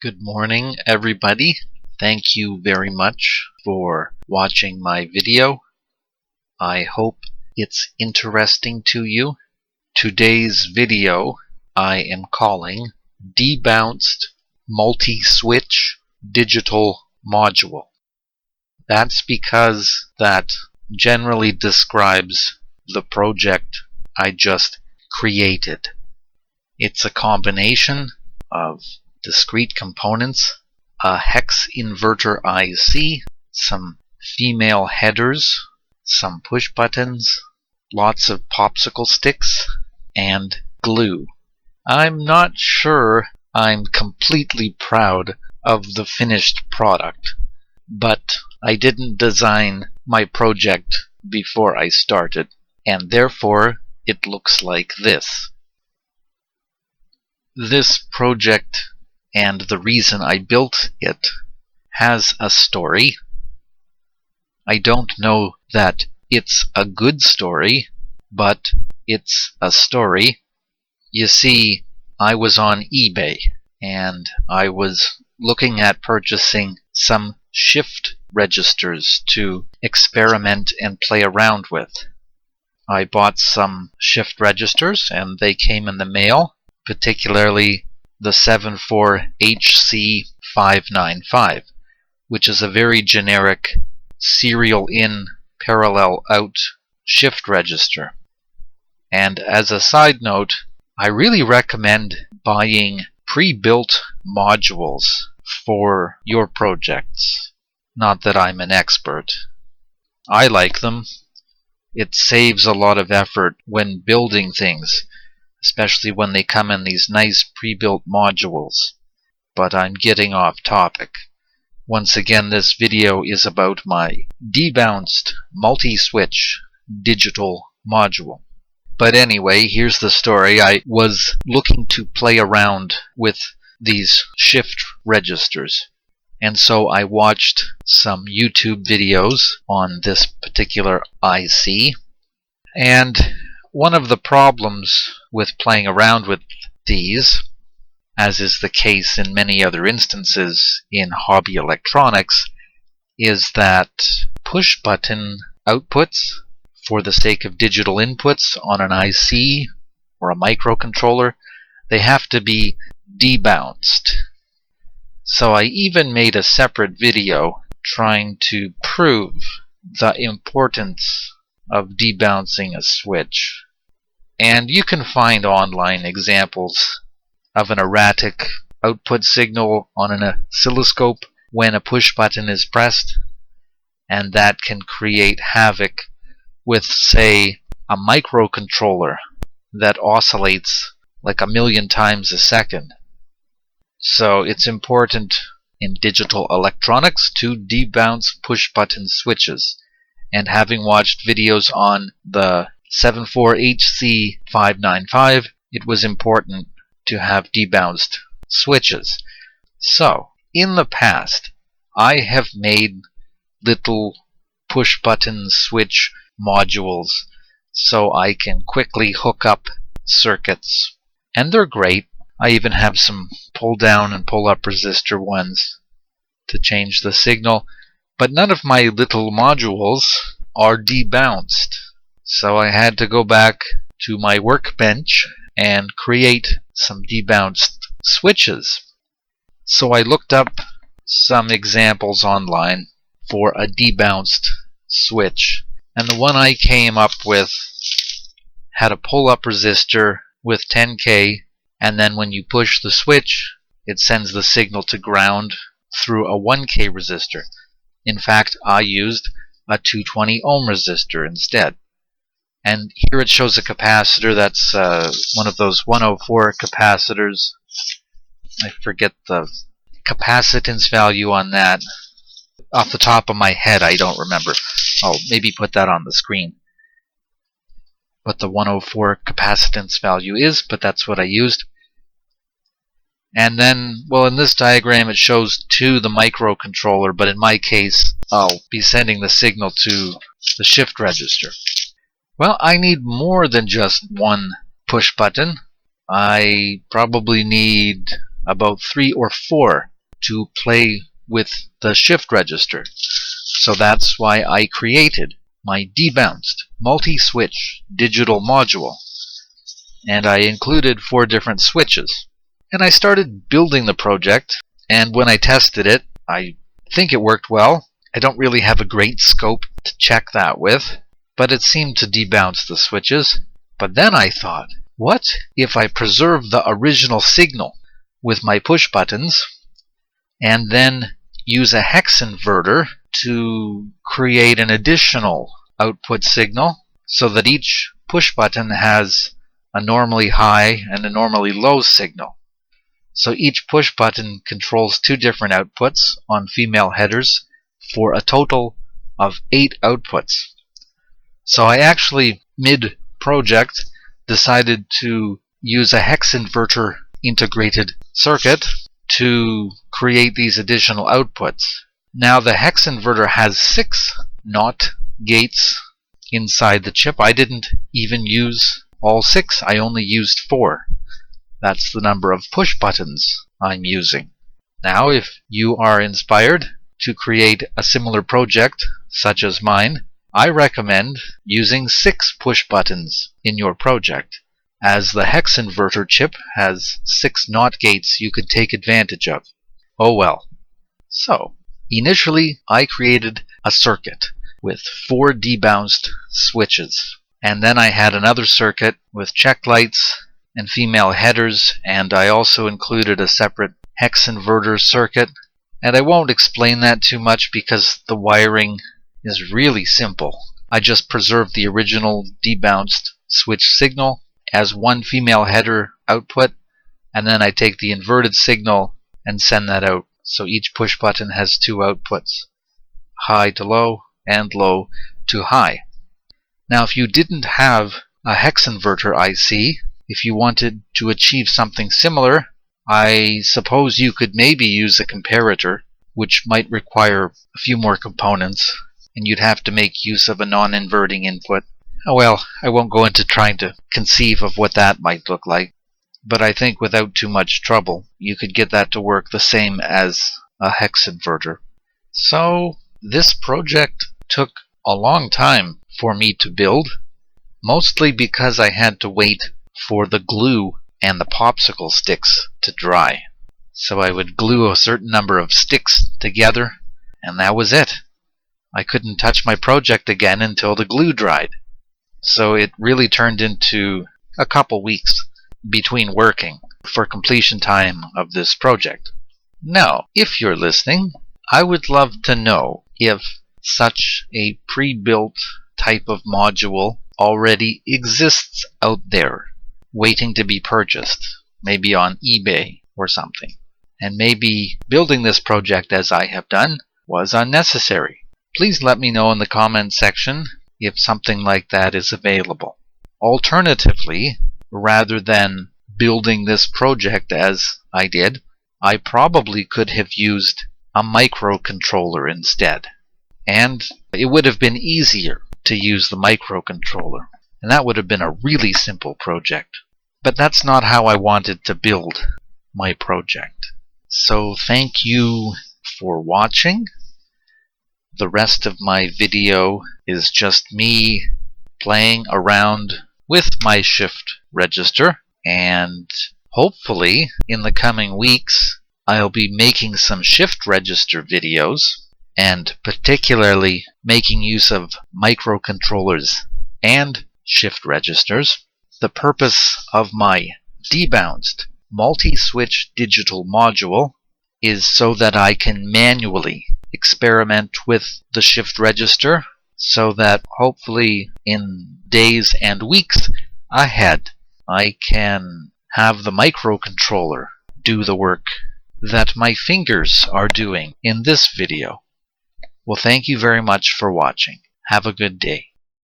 Good morning, everybody. Thank you very much for watching my video. I hope it's interesting to you. Today's video I am calling Debounced Multi-Switch Digital Module. That's because that generally describes the project I just created. It's a combination of discrete components, a hex inverter IC, some female headers, some push buttons, lots of popsicle sticks, and glue. I'm not sure I'm completely proud of the finished product, but I didn't design my project before I started, and therefore it looks like this. This project and the reason I built it has a story. I don't know that it's a good story, but it's a story. You see, I was on eBay and I was looking at purchasing some shift registers to experiment and play around with. I bought some shift registers and they came in the mail, particularly the 74HC595, which is a very generic serial in, parallel out shift register. And as a side note, I really recommend buying pre-built modules for your projects. Not that I'm an expert. I like them. It saves a lot of effort when building things, especially when they come in these nice pre-built modules. But I'm getting off topic. Once again, this video is about my Debounced Multi-Switch Digital Module. But anyway, here's the story. I was looking to play around with these shift registers, and so I watched some YouTube videos on this particular IC, and one of the problems with playing around with these, as is the case in many other instances in hobby electronics, is that push button outputs for the sake of digital inputs on an IC or a microcontroller, they have to be debounced. So I even made a separate video trying to prove the importance of debouncing a switch. And you can find online examples of an erratic output signal on an oscilloscope when a push button is pressed, and that can create havoc with, say, a microcontroller that oscillates like 1,000,000 times a second. So it's important in digital electronics to debounce push button switches. And having watched videos on the 74HC595, it was important to have debounced switches. So, in the past, I have made little push button switch modules so I can quickly hook up circuits. And they're great. I even have some pull down and pull up resistor ones to change the signal. But none of my little modules are debounced. So I had to go back to my workbench and create some debounced switches. So I looked up some examples online for a debounced switch. And the one I came up with had a pull-up resistor with 10K, and then when you push the switch, it sends the signal to ground through a 1K resistor. In fact, I used a 220 ohm resistor instead. And here it shows a capacitor that's one of those 104 capacitors. I forget the capacitance value on that. Off the top of my head, I don't remember. I'll maybe put that on the screen. What the 104 capacitance value is, but that's what I used. And then, well, in this diagram it shows to the microcontroller, but in my case I'll be sending the signal to the shift register. Well, I need more than just one push button. I probably need about 3 or 4 to play with the shift register. So that's why I created my Debounced Multi-Switch Digital Module. And I included 4 different switches. And I started building the project, and when I tested it, I think it worked well. I don't really have a great scope to check that with, but it seemed to debounce the switches. But then I thought, what if I preserve the original signal with my push buttons and then use a hex inverter to create an additional output signal so that each push button has a normally high and a normally low signal. So each push button controls 2 different outputs on female headers for a total of 8 outputs. So I actually, mid-project, decided to use a hex inverter integrated circuit to create these additional outputs. Now the hex inverter has 6 NOT gates inside the chip. I didn't even use all 6. I only used 4. That's the number of push buttons I'm using. Now if you are inspired to create a similar project such as mine, I recommend using 6 push buttons in your project, as the hex inverter chip has 6 NOT gates you could take advantage of. Oh well. So, initially I created a circuit with 4 debounced switches, and then I had another circuit with check lights and female headers, and I also included a separate hex inverter circuit. And I won't explain that too much because the wiring is really simple. I just preserved the original debounced switch signal as 1 female header output, and then I take the inverted signal and send that out. So each push button has 2 outputs, high to low and low to high. Now if you didn't have a hex inverter IC, if you wanted to achieve something similar, I suppose you could maybe use a comparator, which might require a few more components, and you'd have to make use of a non-inverting input. Oh well, I won't go into trying to conceive of what that might look like, but I think without too much trouble, you could get that to work the same as a hex inverter. So this project took a long time for me to build, mostly because I had to wait for the glue and the popsicle sticks to dry. So I would glue a certain number of sticks together, and that was it. I couldn't touch my project again until the glue dried. So it really turned into a couple weeks between working for completion time of this project. Now, if you're listening, I would love to know if such a pre-built type of module already exists out there, waiting to be purchased, maybe on eBay or something. And maybe building this project as I have done was unnecessary. Please let me know in the comments section if something like that is available. Alternatively, rather than building this project as I did, I probably could have used a microcontroller instead. And it would have been easier to use the microcontroller, and that would have been a really simple project. But that's not how I wanted to build my project. So thank you for watching. The rest of my video is just me playing around with my shift register, and hopefully in the coming weeks I'll be making some shift register videos, and particularly making use of microcontrollers and shift registers. The purpose of my Debounced Multi-Switch Digital Module is so that I can manually experiment with the shift register, so that hopefully in days and weeks ahead I can have the microcontroller do the work that my fingers are doing in this video. Well, thank you very much for watching. Have a good day.